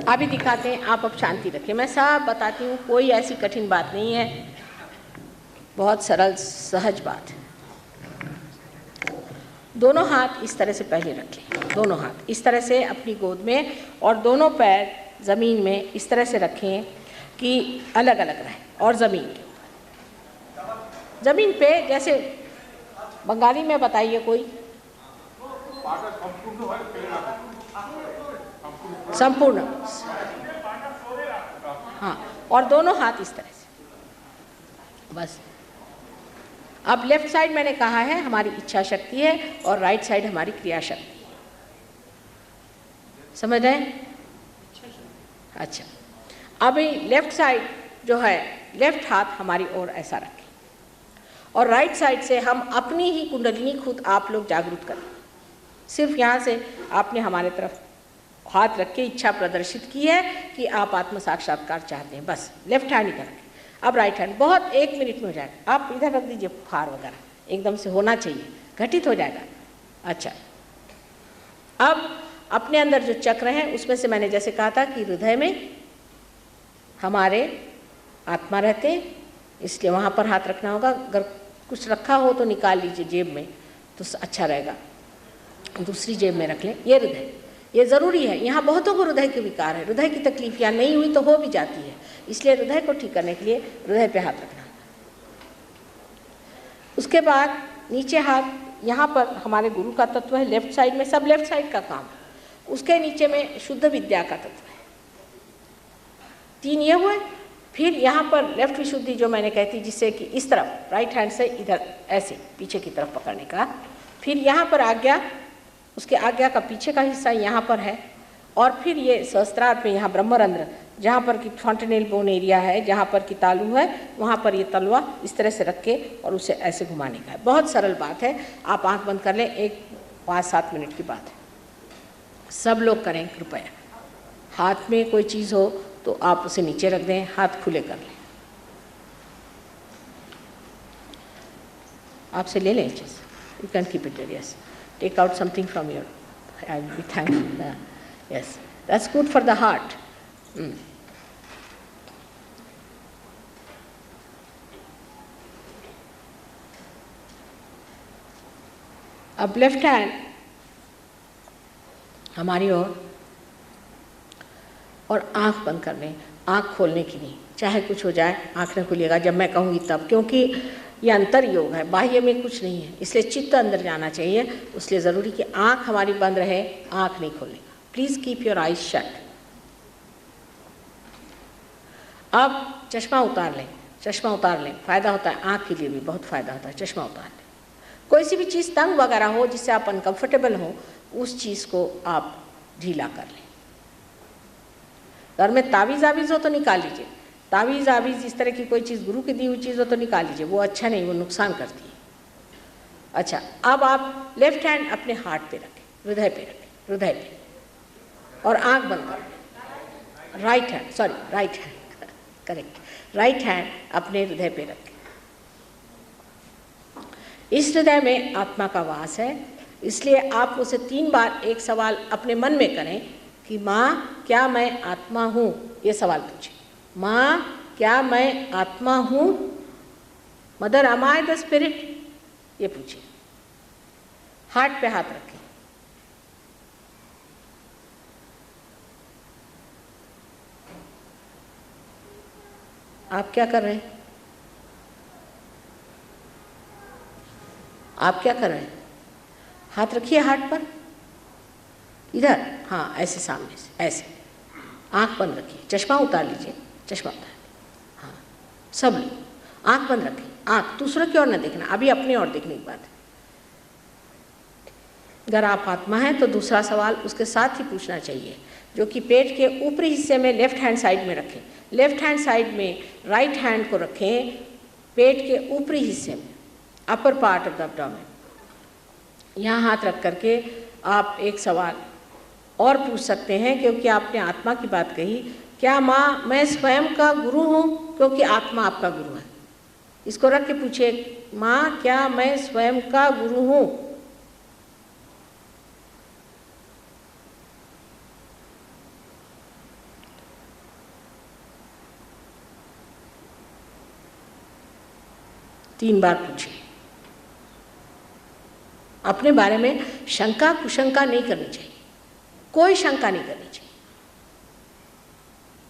अभी दिखाते हैं, आप अब शांति रखें, मैं सब बताती हूँ, कोई ऐसी कठिन बात नहीं है, बहुत सरल सहज बात है। दोनों हाथ इस तरह से पहले रखें, दोनों हाथ इस तरह से अपनी गोद में, और दोनों पैर ज़मीन में इस तरह से रखें कि अलग अलग रहें, और ज़मीन के ऊपर, ज़मीन पे जैसे बंगाली में बताइए कोई, संपूर्ण, हाँ, और दोनों हाथ इस तरह से, बस। अब लेफ्ट साइड मैंने कहा है हमारी इच्छा शक्ति है, और राइट साइड हमारी क्रिया शक्ति है, समझ रहे हैं? अच्छा, अभी लेफ्ट साइड जो है, लेफ्ट हाथ हमारी ओर ऐसा रखें, और राइट साइड से हम अपनी ही कुंडलिनी खुद आप लोग जागरूक करें। सिर्फ यहाँ से आपने हमारे तरफ हाथ रख के इच्छा प्रदर्शित की है कि आप आत्म साक्षात्कार चाहते हैं, बस लेफ्ट हैंड ही करें। अब राइट हैंड, बहुत 1 मिनट में हो जाएगा, आप इधर रख दीजिए, फार वगैरह एकदम से होना चाहिए, घटित हो जाएगा। अच्छा, अब अपने अंदर जो चक्र हैं उसमें से मैंने जैसे कहा था कि हृदय में हमारे आत्मा रहते हैं, इसलिए वहाँ पर हाथ रखना होगा। अगर कुछ रखा हो तो निकाल लीजिए जेब में, तो अच्छा रहेगा, दूसरी जेब में रख लें। ये हृदय, ये ज़रूरी है, यहाँ बहुतों को हृदय के विकार है, हृदय की तकलीफ यहाँ नहीं हुई तो हो भी जाती है, इसलिए हृदय को ठीक करने के लिए हृदय पे हाथ रखना। उसके बाद नीचे हाथ, यहाँ पर हमारे गुरु का तत्व है, लेफ्ट साइड में सब लेफ्ट साइड का काम, उसके नीचे में शुद्ध विद्या का तत्व है। 3 ये हुए, फिर यहाँ पर लेफ्ट विशुद्धि जो मैंने कहती, जिससे कि इस तरफ राइट हैंड से इधर ऐसे पीछे की तरफ पकड़ने का, फिर यहाँ पर आज्ञा, उसके आज्ञा का पीछे का हिस्सा यहाँ पर है, और फिर ये सहस्त्रार में यहाँ ब्रह्मरंध्र, जहाँ पर कि फॉन्टेनेल बोन एरिया है, जहाँ पर कि तालू है, वहाँ पर ये तलवा इस तरह से रख के और उसे ऐसे घुमाने का है। बहुत सरल बात है, आप आंख बंद कर लें, एक 5-7 मिनट की बात है, सब लोग करें कृपया। हाथ में कोई चीज़ हो तो आप उसे नीचे रख दें, हाथ खुले कर लें। आपसे ले लें चीज़, you can keep it there, yes, take out something from your, I will be thankful. Yes, that's good for the heart. अब लेफ्ट हैंड हमारी ओर, और आंख बंद कर लें, आंख खोलने की नहीं, चाहे कुछ हो जाए आंख न खुलिएगा जब मैं कहूँगी तब, क्योंकि ये अंतर योग है, बाह्य में कुछ नहीं है, इसलिए चित्त अंदर जाना चाहिए, इसलिए ज़रूरी कि आंख हमारी बंद रहे, आंख नहीं खोलने का। Please keep your eyes shut. अब चश्मा उतार लें, चश्मा उतार लें, फ़ायदा होता है, आंख के लिए भी बहुत फ़ायदा होता है, चश्मा उतार लें। कोई सी भी चीज़ तंग वगैरह हो जिससे आप अनकम्फर्टेबल हो, उस चीज़ को आप ढीला कर लें। घर में तावीज़ आवीज़ हो तो निकाल लीजिए, तावीज़ आवीज़ इस तरह की कोई चीज़ गुरु की दी हुई चीज़ हो तो निकाल लीजिए, वो अच्छा नहीं, वो नुकसान करती है। अच्छा, अब आप लेफ्ट हैंड अपने हार्ट पे रखें, हृदय पे रखें, हृदय पे, और आंख बंद करें। Right hand, sorry right hand, correct, right hand अपने हृदय पे रखें। इस हृदय में आत्मा का वास है, इसलिए आप मुझसे 3 बार एक सवाल अपने मन में करें कि माँ क्या मैं आत्मा हूँ, ये सवाल पूछें। माँ क्या मैं आत्मा हूँ, mother am I the spirit, ये पूछिए। हार्ट पे हाथ रखें। आप क्या कर रहे हैं? आप क्या कर रहे हैं? हाथ रखिए हार्ट पर, इधर, हाँ ऐसे सामने से, ऐसे। आंख बंद रखिए, चश्मा उतार लीजिए, चश्मा उतार लीजिए, हाँ सब लोग आंख बंद रखें। आंख दूसरों की ओर न देखना, अभी अपनी ओर देखने की बात है। अगर आप आत्मा हैं तो दूसरा सवाल उसके साथ ही पूछना चाहिए, जो कि पेट के ऊपरी हिस्से में लेफ्ट हैंड साइड में रखें। लेफ्ट हैंड साइड में राइट हैंड को रखें पेट के ऊपरी हिस्से में, upper part of the abdomen. यहाँ हाथ रख करके आप एक सवाल और पूछ सकते हैं, क्योंकि आपने आत्मा की बात कही। क्या माँ मैं स्वयं का गुरु हूँ? क्योंकि आत्मा आपका गुरु है। इसको रख के पूछिए, माँ क्या मैं स्वयं का गुरु हूँ? तीन बार पूछिए। अपने बारे में शंका कुशंका नहीं करनी चाहिए, कोई शंका नहीं करनी चाहिए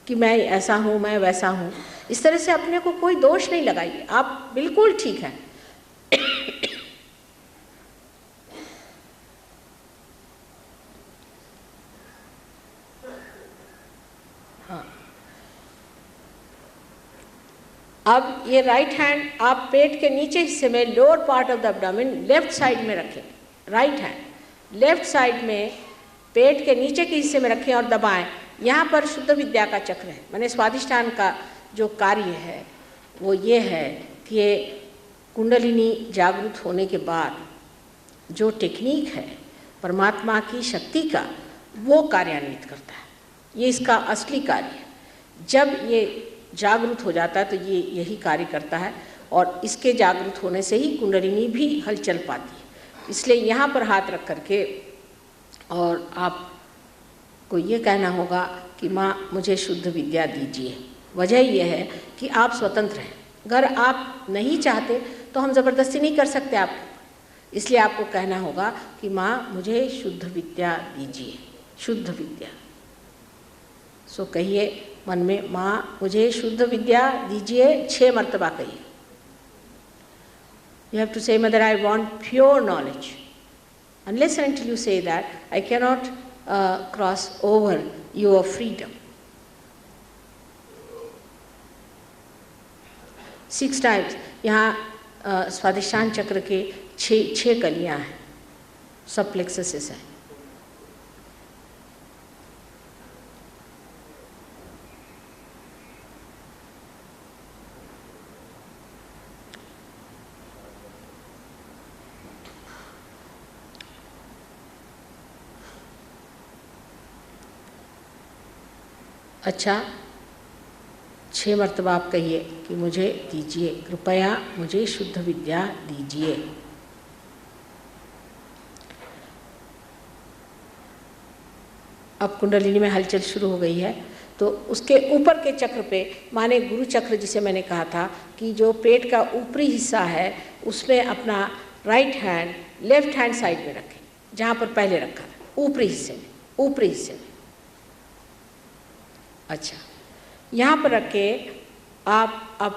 कि मैं ऐसा हूँ, मैं वैसा हूँ। इस तरह से अपने को कोई दोष नहीं लगाइए, आप बिल्कुल ठीक हैं। हाँ, अब ये राइट हैंड आप पेट के नीचे हिस्से में, lower part of the abdomen, left side में रखें। राइट हैंड लेफ्ट साइड में पेट के नीचे के हिस्से में रखें और दबाएं। यहाँ पर शुद्ध विद्या का चक्र है। मैंने स्वादिष्ठान का जो कार्य है वो ये है कि ये कुंडलिनी जागृत होने के बाद जो टेक्निक है परमात्मा की शक्ति का, वो कार्यान्वित करता है। ये इसका असली कार्य है। जब ये जागृत हो जाता है तो ये यही कार्य करता है, और इसके जागृत होने से ही कुंडलिनी भी हलचल पाती है। इसलिए यहाँ पर हाथ रख करके और आपको ये कहना होगा कि माँ मुझे शुद्ध विद्या दीजिए। वजह यह है कि आप स्वतंत्र हैं। अगर आप नहीं चाहते तो हम ज़बरदस्ती नहीं कर सकते आपको, इसलिए आपको कहना होगा कि माँ मुझे शुद्ध विद्या दीजिए, शुद्ध विद्या। सो कहिए मन में, माँ मुझे शुद्ध विद्या दीजिए, 6 मर्तबा कहिए। You have to say, Mother, I want pure knowledge. Unless and until you say that, I cannot cross over your freedom. 6 times. यहाँ स्वादिष्ठान चक्र के 6 कलियाँ हैं, सब प्लेक्ससेस हैं। अच्छा, 6 मर्तबा आप कहिए कि मुझे दीजिए, कृपया मुझे शुद्ध विद्या दीजिए। अब कुंडलिनी में हलचल शुरू हो गई है, तो उसके ऊपर के चक्र पे, माने गुरु चक्र जिसे मैंने कहा था कि जो पेट का ऊपरी हिस्सा है, उसमें अपना right hand left hand side में रखें, जहाँ पर पहले रखा था, ऊपरी हिस्से में, ऊपरी हिस्से में। अच्छा, यहाँ पर रख के आप अब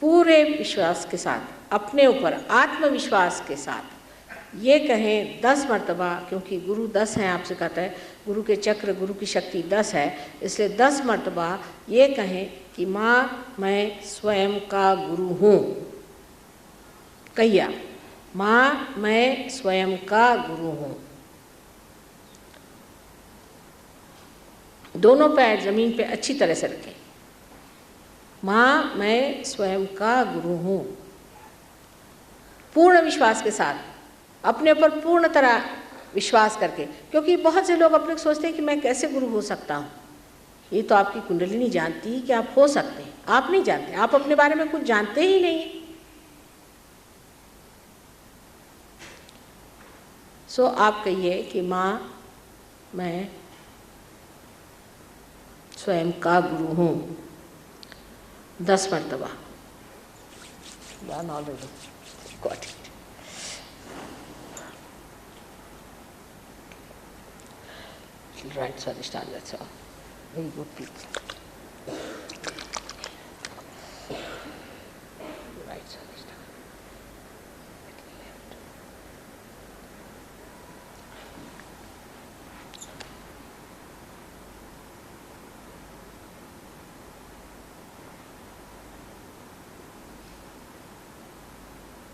पूरे विश्वास के साथ, अपने ऊपर आत्मविश्वास के साथ ये कहें 10 मर्तबा, क्योंकि गुरु 10 हैं, आपसे कहता है गुरु के चक्र, गुरु की शक्ति 10 है, इसलिए 10 मर्तबा ये कहें कि माँ मैं स्वयं का गुरु हूँ। कहिए, माँ मैं स्वयं का गुरु हूँ। दोनों पैर जमीन पे अच्छी तरह से रखें। माँ मैं स्वयं का गुरु हूँ। पूर्ण विश्वास के साथ, अपने ऊपर पूर्ण तरह विश्वास करके, क्योंकि बहुत से लोग अपने सोचते हैं कि मैं कैसे गुरु हो सकता हूँ। ये तो आपकी कुंडलिनी जानती है कि आप हो सकते हैं, आप नहीं जानते, आप अपने बारे में कुछ जानते ही नहीं हैं। सो आप कहिए कि माँ मैं स्वयं का गुरु हूँ, 10 मर्तबा। Got it. Right, Swadhisthana, that's all. Very good, please. Right, Swadhisthana. Left.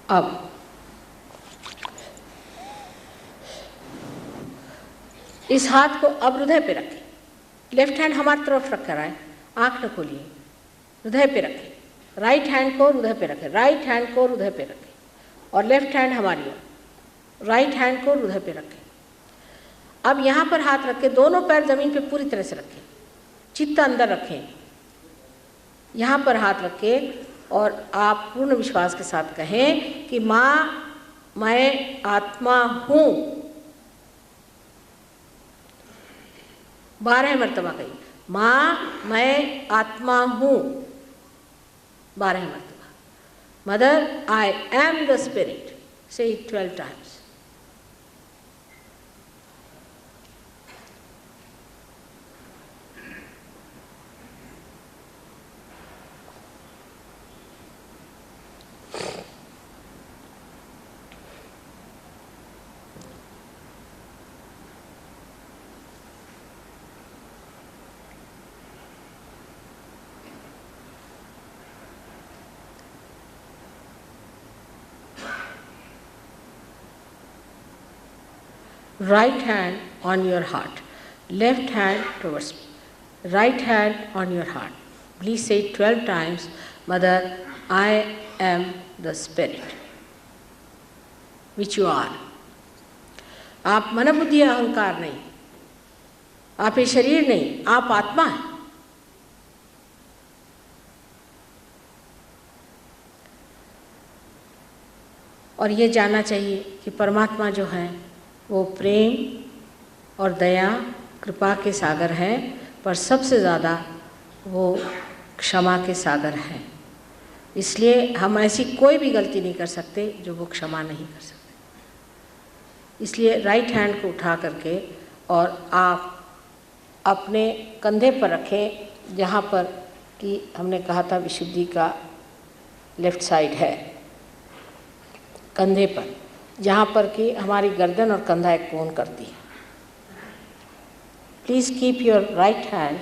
अब इस हाथ को अब हृदय पे रखें। लेफ्ट हैंड हमारी तरफ रख कर आए, आँख न खोलिए, हृदय पे रखें। राइट हैंड को हृदय पे रखें, राइट हैंड को हृदय पे रखें, और लेफ्ट हैंड हमारी ओर, राइट हैंड को हृदय पे रखें। अब यहाँ पर हाथ रख के दोनों पैर जमीन पे पूरी तरह से रखें, चित्त अंदर रखें। यहाँ पर हाथ रख के और आप पूर्ण विश्वास के साथ कहें कि माँ मैं आत्मा हूँ। 12 मरतबा कही, माँ मैं आत्मा हूँ 12 मरतबा। Mother I am the spirit, से it 12 times. Right hand on your heart, left hand towards me. Right hand on your heart. Please say it 12 times. Mother, I am the spirit, which you are. आप मन बुद्धि अहंकार नहीं, आप ये शरीर नहीं, आप आत्मा हैं। और ये जानना चाहिए कि परमात्मा जो है वो प्रेम और दया कृपा के सागर हैं, पर सबसे ज़्यादा वो क्षमा के सागर हैं। इसलिए हम ऐसी कोई भी गलती नहीं कर सकते जो वो क्षमा नहीं कर सकते। इसलिए राइट हैंड को उठा करके और आप अपने कंधे पर रखें, जहाँ पर कि हमने कहा था विशुद्धि का लेफ्ट साइड है, कंधे पर, जहाँ पर कि हमारी गर्दन और कंधा एक कोण करती है। Please keep your right hand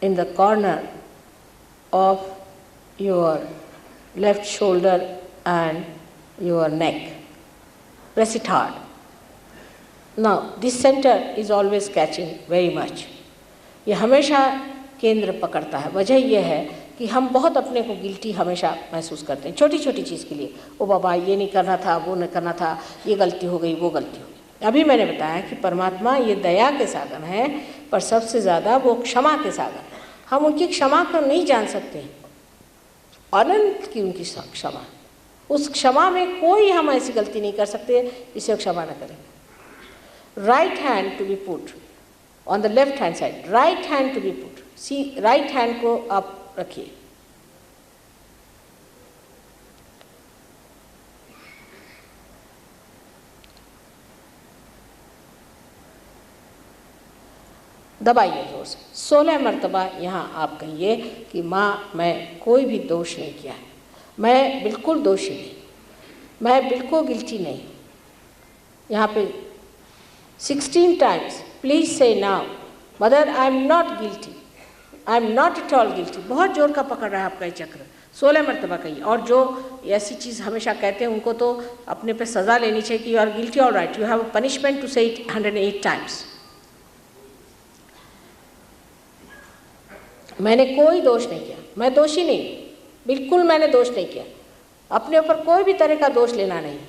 in the corner of your left shoulder and your neck. Press it hard. Now this center is always catching very much. ये हमेशा केंद्र पकड़ता है। वजह यह है कि हम बहुत अपने को गिल्टी हमेशा महसूस करते हैं छोटी छोटी चीज़ के लिए। ओ बाबा ये नहीं करना था, वो नहीं करना था, ये गलती हो गई, वो गलती हो गई। अभी मैंने बताया कि परमात्मा ये दया के सागर हैं, पर सबसे ज़्यादा वो क्षमा के सागर हैं। हम उनकी क्षमा को नहीं जान सकते, अनंत की उनकी क्षमा, उस क्षमा में कोई हम ऐसी गलती नहीं कर सकते जिसे क्षमा न करें। Right hand to be put on the left hand side, right hand to be put, see right hand को आप रखिए। दबाइए जोर से 16 मरतबा। यहाँ आप कहिए कि माँ मैं कोई भी दोष नहीं किया है, मैं बिल्कुल दोषी नहीं, मैं बिल्कुल गिल्टी नहीं। यहाँ पे 16 times प्लीज से now, mother I am not guilty, I am not at all guilty. बहुत जोर का पकड़ रहा है आपका ये चक्र। 16 मरतबा कहिए। और जो ऐसी चीज़ हमेशा कहते हैं उनको तो अपने पे सज़ा लेनी चाहिए कि you are guilty, all right, you have a punishment to say it 108 times। मैंने कोई दोष नहीं किया, मैं दोषी नहीं, बिल्कुल मैंने दोष नहीं किया। अपने ऊपर कोई भी तरह का दोष लेना नहीं।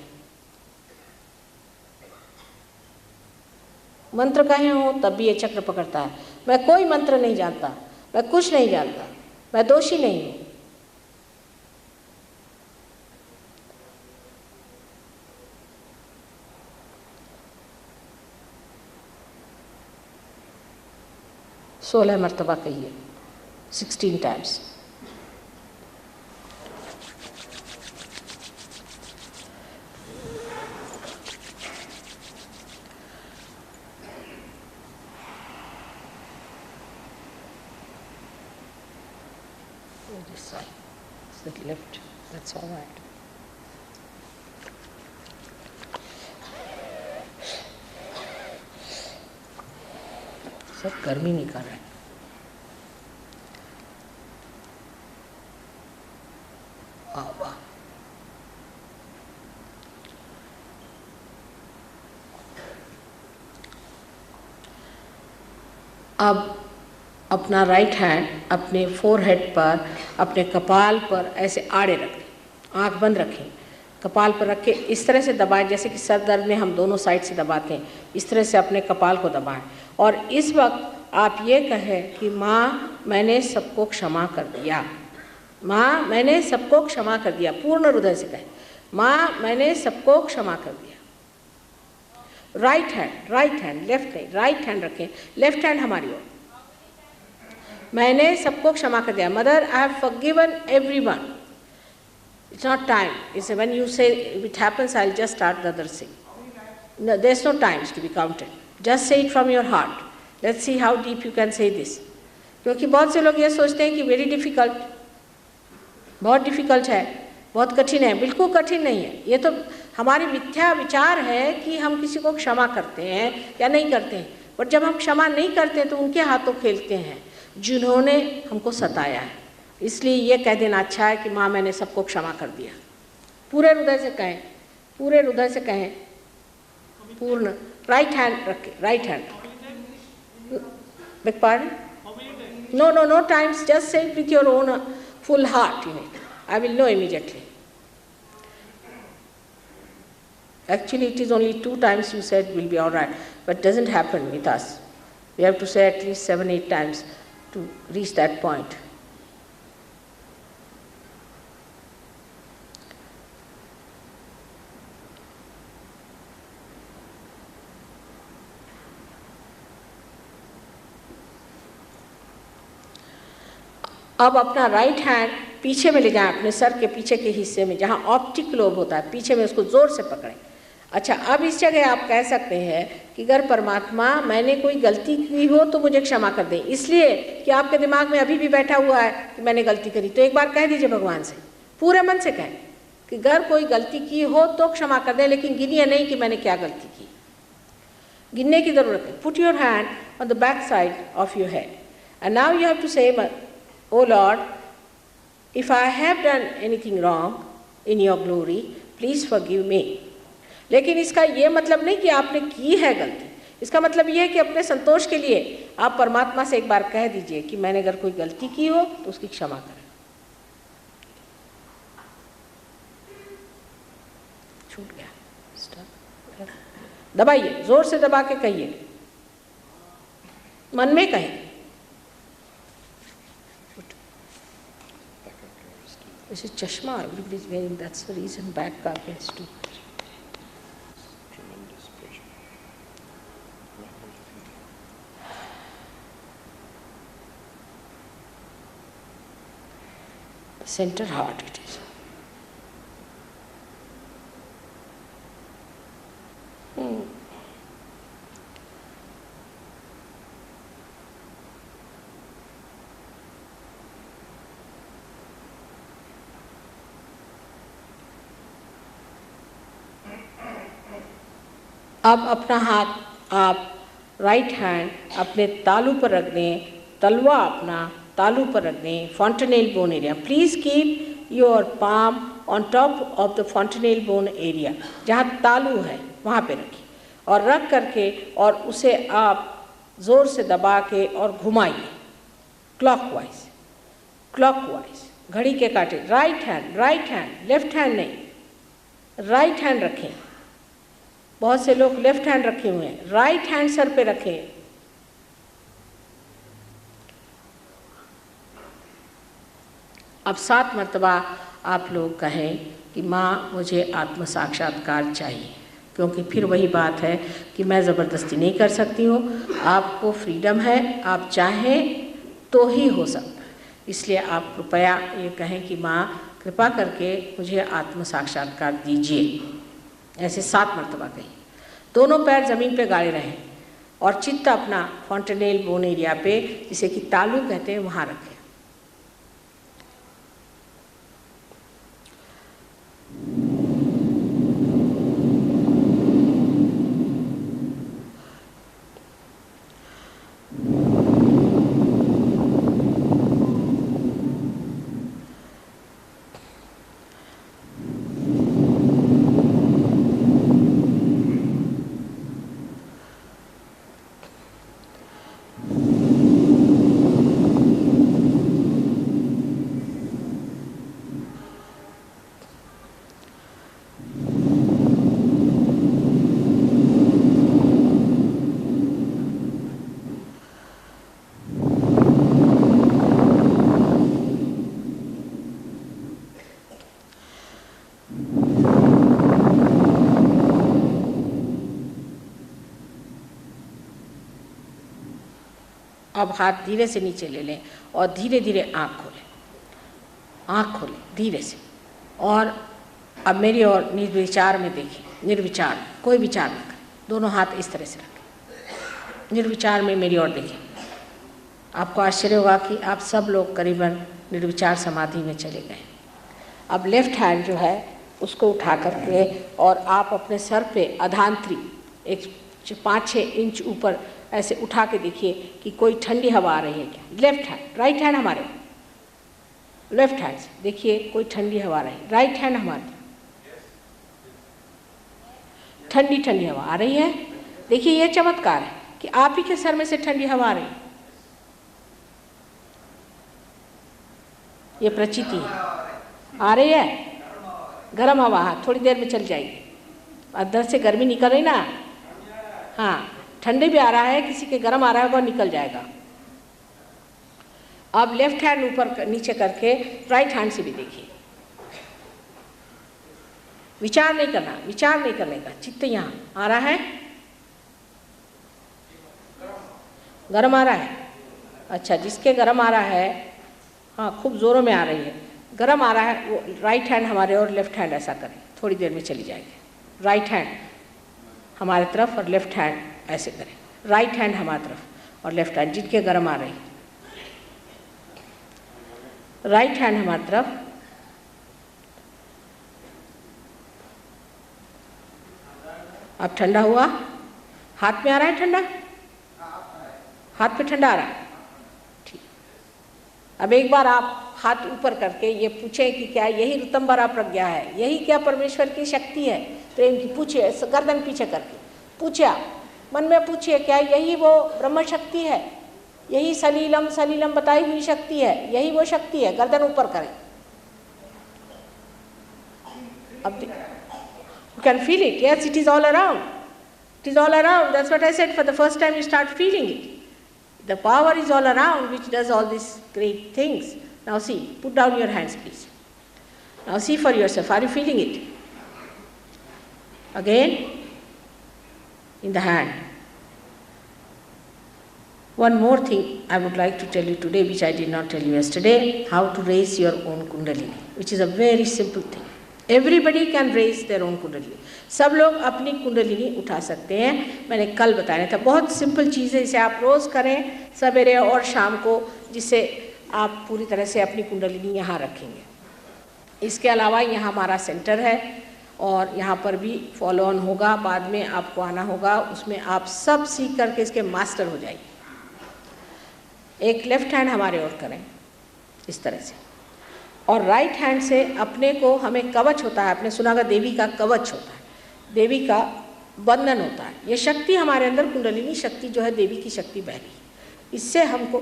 मंत्र कहे हो तब भी ये चक्र पकड़ता है। मैं कोई मंत्र नहीं जानता, मैं कुछ नहीं जानता, मैं दोषी नहीं हूँ। सोलह मरतबा कहिए, 16 times। This side, it's the left, that's all right. सब गर्मी निकाल रहे हैं। अब अपना राइट हैंड अपने फोरहेड पर, अपने कपाल पर ऐसे आड़े रखें, आंख बंद रखें, कपाल पर रख के इस तरह से दबाएं जैसे कि सर दर्द में हम दोनों साइड से दबाते हैं, इस तरह से अपने कपाल को दबाएं। और इस वक्त आप ये कहें कि माँ मैंने सबको क्षमा कर दिया, माँ मैंने सबको क्षमा कर दिया, पूर्ण हृदय से कहें, माँ मैंने सबको क्षमा कर दिया। राइट हैंड, लेफ्ट नहीं, राइट हैंड रखें, लेफ्ट हैंड हमारी ओर। मैंने सबको क्षमा कर दिया, mother I have forgiven everyone. It's not time. It's when you say it happens, I'll just start the other thing. No, there's no times to be counted. Just say it from your heart. Let's see how deep you can say this. क्योंकि बहुत से लोग ये सोचते हैं कि very difficult, बहुत difficult है, बहुत कठिन है। बिल्कुल कठिन नहीं है। ये तो हमारी मिथ्या विचार है कि हम किसी को क्षमा करते हैं या नहीं करते हैं। पर जब हम क्षमा नहीं करते तो उनके हाथों खेलते हैं जिन्होंने हमको सताया है। इसलिए ये कह देना अच्छा है कि माँ मैंने सबको क्षमा कर दिया। पूरे हृदय से कहें, पूरे हृदय से कहें, पूर्ण। राइट हैंड रखें, right hand. Beg pardon? No times, just say it with your own full heart in it. I will know immediately. Actually it is only 2 times you said will be all right, but doesn't happen with us. We have to say at least 7-8 times to reach that point. अब अपना right hand पीछे में ले जाएं, अपने sir के पीछे के हिस्से में जहाँ ऑप्टिक लोब होता है, पीछे में उसको ज़ोर से पकड़ें। अच्छा, अब इस जगह आप कह सकते हैं कि अगर परमात्मा मैंने कोई गलती की हो तो मुझे क्षमा कर दें, इसलिए कि आपके दिमाग में अभी भी बैठा हुआ है कि मैंने गलती करी। तो एक बार कह दीजिए भगवान से, पूरे मन से कहें कि अगर कोई गलती की हो तो क्षमा कर दें, लेकिन गिनिए नहीं कि मैंने क्या गलती की। गिनने की ज़रूरत है। Put your hand on the back side of your head and now you have to say, Oh Lord, if I have done anything wrong in your glory, please forgive me. लेकिन इसका ये मतलब नहीं कि आपने की है गलती। इसका मतलब ये है कि अपने संतोष के लिए आप परमात्मा से एक बार कह दीजिए कि मैंने अगर कोई गलती की हो तो उसकी क्षमा करें। छूट गया, स्टॉप। दबाइए, जोर से दबा के कहिए, मन में कहें। This is chashma, everybody is wearing, that's the reason back gets too. Tremendous pressure. Center heart it is. अब अपना हाथ आप राइट हैंड अपने तालू पर रख दें, तलवा अपना तालू पर रख दें, fontanelle bone area. Please keep your palm on top of the fontanelle bone area, जहाँ तालू है वहाँ पे रखिए और रख करके और उसे आप ज़ोर से दबा के और घुमाइए क्लॉकवाइज, क्लॉकवाइज घड़ी के कांटे। राइट हैंड, लेफ्ट हैंड नहीं, राइट हैंड रखें। बहुत से लोग लेफ्ट हैंड रखे हुए हैं, राइट हैंड सर पे रखें। अब 7 मर्तबा आप लोग कहें कि माँ मुझे आत्म साक्षात्कार चाहिए, क्योंकि फिर वही बात है कि मैं ज़बरदस्ती नहीं कर सकती हूँ, आपको फ्रीडम है, आप चाहें तो ही हो सकता है। इसलिए आप कृपया ये कहें कि माँ कृपा करके मुझे आत्म साक्षात्कार दीजिए। ऐसे 7 मर्तबा कहिए। दोनों पैर ज़मीन पे गाड़े रहें और चित्त अपना फॉन्टेनेल बोन एरिया पे, जिसे कि तालू कहते हैं, वहाँ रखें। अब हाथ धीरे से नीचे ले लें और धीरे धीरे आँख खोलें धीरे से। और अब मेरी और निर्विचार में देखें, निर्विचार, कोई विचार न करें, दोनों हाथ इस तरह से रखें, निर्विचार में मेरी ओर देखें। आपको आश्चर्य होगा कि आप सब लोग करीबन निर्विचार समाधि में चले गए। अब लेफ्ट हैंड जो है उसको उठा करके और आप अपने सर पे अधांतरी एक 5-6 इंच ऊपर ऐसे उठा के देखिए कि कोई ठंडी हवा आ रही है क्या। लेफ्ट हैंड, राइट हैंड हमारे, लेफ्ट हैंड से देखिए कोई ठंडी हवा आ रही है। राइट हैंड हमारे, ठंडी ठंडी हवा आ रही है। देखिए ये चमत्कार है कि आप ही के सर में से ठंडी हवा आ रही है। ये प्रचिति है, आ रही है गर्म हवा। हाँ, थोड़ी देर में चल जाएगी, अंदर से गर्मी निकल रही ना। हाँ, ठंडे भी आ रहा है, किसी के गर्म आ रहा होगा, निकल जाएगा। अब लेफ्ट हैंड ऊपर नीचे करके राइट हैंड से भी देखिए। विचार नहीं करना, विचार नहीं करने का, चित्त यहाँ आ रहा है, गर्म आ रहा है। अच्छा, जिसके गर्म आ रहा है, हाँ खूब जोरों में आ रही है, गर्म आ रहा है, वो राइट हैंड हमारे और लेफ्ट हैंड ऐसा करें, थोड़ी देर में चली जाएगी। राइट हैंड हमारे तरफ और लेफ्ट हैंड ऐसे करें, राइट हैंड हमारी तरफ और लेफ्ट हैंड, जिनके गर्म आ रही, राइट हैंड हमारी तरफ, अब ठंडा हुआ, हाथ में आ रहा है ठंडा, हाथ पे ठंडा आ रहा है, ठीक। अब एक बार आप हाथ ऊपर करके ये पूछें कि क्या यही ऋतंबरा प्रज्ञा है, यही क्या परमेश्वर की शक्ति है प्रेम की। पूछिए, गर्दन पीछे करके पूछिए, आप मन में पूछिए, क्या यही वो ब्रह्म शक्ति है, यही सलीलम सलीलम बताई हुई शक्ति है, यही वो शक्ति है। गर्दन ऊपर करें। अब you can feel it. Yes, it is all around. It is all around. That's what I said. For the first time you start feeling it. The power is all around which does all these great things. Now see, put down your hands please. Now see for yourself. Are you feeling it? Again, in the hand. One more thing I would like to tell you today, which I did not tell you yesterday, how to raise your own Kundalini, which is a very simple thing. Everybody can raise their own Kundalini. सब लोग अपनी कुंडलिनी उठा सकते हैं। मैंने कल बताया था, बहुत सिंपल चीज़ है, इसे आप रोज़ करें सवेरे और शाम को, जिससे आप पूरी तरह से अपनी कुंडलिनी यहाँ रखेंगे। इसके अलावा यहाँ हमारा सेंटर है और यहाँ पर भी फॉलो ऑन होगा, बाद में आपको आना होगा, उसमें आप सब सीख करके इसके मास्टर हो जाएंगे। एक लेफ्ट हैंड हमारे ओर करें इस तरह से, और राइट हैंड से अपने को, हमें कवच होता है, आपने सुना होगा देवी का कवच होता है, देवी का बंधन होता है। ये शक्ति हमारे अंदर, कुंडलिनी शक्ति जो है देवी की शक्ति बह रही है, इससे हमको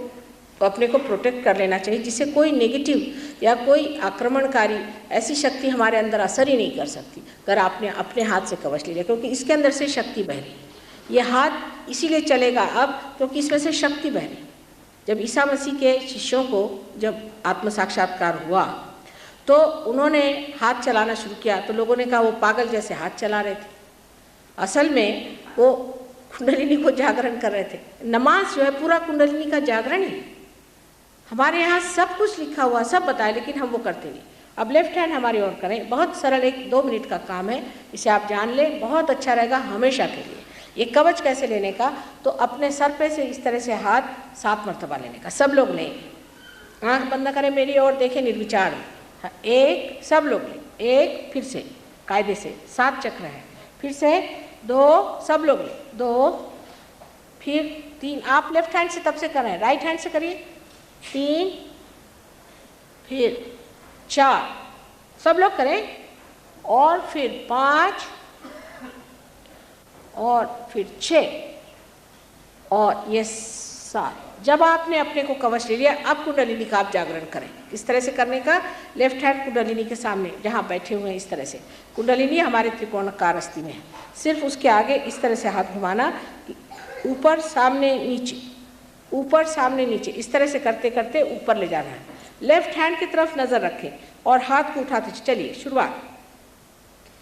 अपने को प्रोटेक्ट कर लेना चाहिए, जिससे कोई नेगेटिव या कोई आक्रमणकारी ऐसी शक्ति हमारे अंदर असर ही नहीं कर सकती अगर आपने अपने हाथ से कवच ले लिया, क्योंकि इसके अंदर से शक्ति बह रही है। ये हाथ इसीलिए चलेगा अब क्योंकि इसमें से शक्ति बह रही है। जब ईसा मसीह के शिष्यों को जब आत्म साक्षात्कार हुआ तो उन्होंने हाथ चलाना शुरू किया, तो लोगों ने कहा वो पागल जैसे हाथ चला रहे थे। असल में वो कुंडलिनी को जागरण कर रहे थे। नमाज जो है पूरा कुंडलिनी का जागरण ही। हमारे यहाँ सब कुछ लिखा हुआ, सब बताया, लेकिन हम वो करते नहीं। अब लेफ्ट हैंड हमारी ओर करें, बहुत सरल, 1-2 मिनट का काम है, इसे आप जान लें, बहुत अच्छा रहेगा हमेशा के लिए। ये कवच कैसे लेने का, तो अपने सर पे से इस तरह से हाथ 7 मरतबा लेने का। सब लोग लें, आँख बंद करें, मेरी ओर देखें निर्विचार में। 1, सब लोग लें, 1, फिर से कायदे से 7 चक्र है, फिर से 2, सब लोग लें, 2, फिर 3, आप लेफ्ट हैंड से तब से कर रहे हैं, राइट हैंड से करिए, 3, फिर 4, सब लोग करें, और फिर 5, और फिर 6, और ये 7। जब आपने अपने को कवच ले लिया, अब कुंडलिनी का आप जागरण करें। इस तरह से करने का, लेफ्ट हैंड कुंडलिनी के सामने जहाँ बैठे हुए हैं इस तरह से, कुंडलिनी हमारे त्रिकोणाकार अस्थि में है, सिर्फ उसके आगे इस तरह से हाथ घुमाना, ऊपर सामने नीचे, ऊपर सामने नीचे, इस तरह से करते करते ऊपर ले जाना है। लेफ्ट हैंड की तरफ नज़र रखें और हाथ को उठाते चलिए। शुरुआत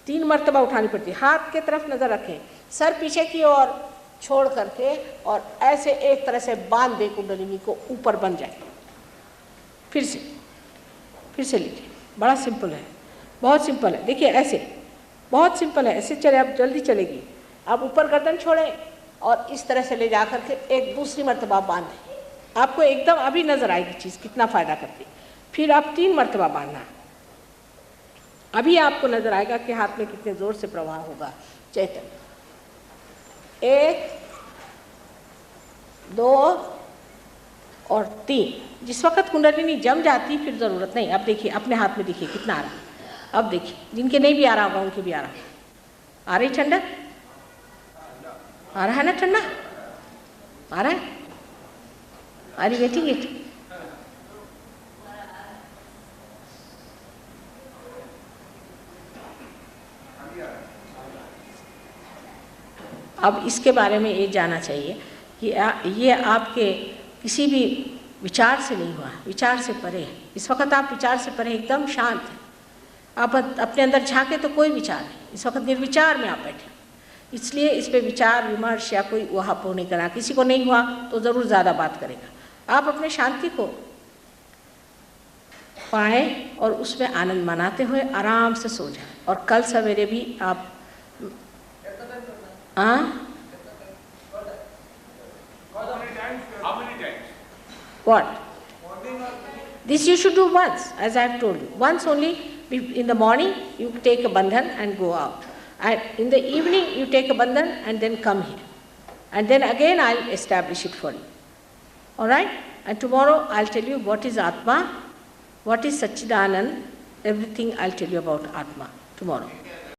3 मरतबा उठानी पड़ती है। हाथ की तरफ नज़र रखें, सर पीछे की ओर, छोड़ करके और ऐसे एक तरह से बांध दे कुंडलिनी को, ऊपर बन जाए। फिर से लीजिए, बड़ा सिंपल है, बहुत सिंपल है। देखिए ऐसे, बहुत सिंपल है, ऐसे चले, अब जल्दी चलेगी। आप ऊपर गर्दन छोड़ें और इस तरह से ले जा करके एक दूसरी मर्तबा बांधें। आपको एकदम अभी नजर आएगी चीज़ कितना फ़ायदा करती। फिर आप 3 मर्तबा बांधना, अभी आपको नजर आएगा कि हाथ में कितने जोर से प्रवाह होगा चैतन्य। 1, 2 और 3। जिस वक्त कुंडलिनी जम जाती फिर ज़रूरत नहीं। अब देखिए अपने हाथ में, देखिए कितना आ रहा है। अब देखिए जिनके नहीं भी आ रहा होगा उनके भी आ रहा है। आ रही ठंडक? आ रहा है ना ठंडा? आ रहा है? Are you getting it? अब इसके बारे में ये जानना चाहिए कि ये आपके किसी भी विचार से नहीं हुआ, विचार से परे है। इस वक्त आप विचार से परे एकदम शांत हैं। आप अपने अंदर झांके तो कोई विचार नहीं, इस वक्त निर्विचार में आप बैठे। इसलिए इस पे विचार विमर्श या कोई वहापो नहीं करना। किसी को नहीं हुआ तो ज़रूर ज़्यादा बात करेगा। आप अपने शांति को पाए और उसमें आनंद मनाते हुए आराम से सो जाए। और कल सवेरे भी आप What? This you should do once, as I have told you. Once only. In the morning you take a bandhan and go out, and in the evening you take a bandhan and then come here, and then again I'll establish it for you. All right? And tomorrow I'll tell you what is Atma, what is Satchidanand, everything I'll tell you about Atma tomorrow.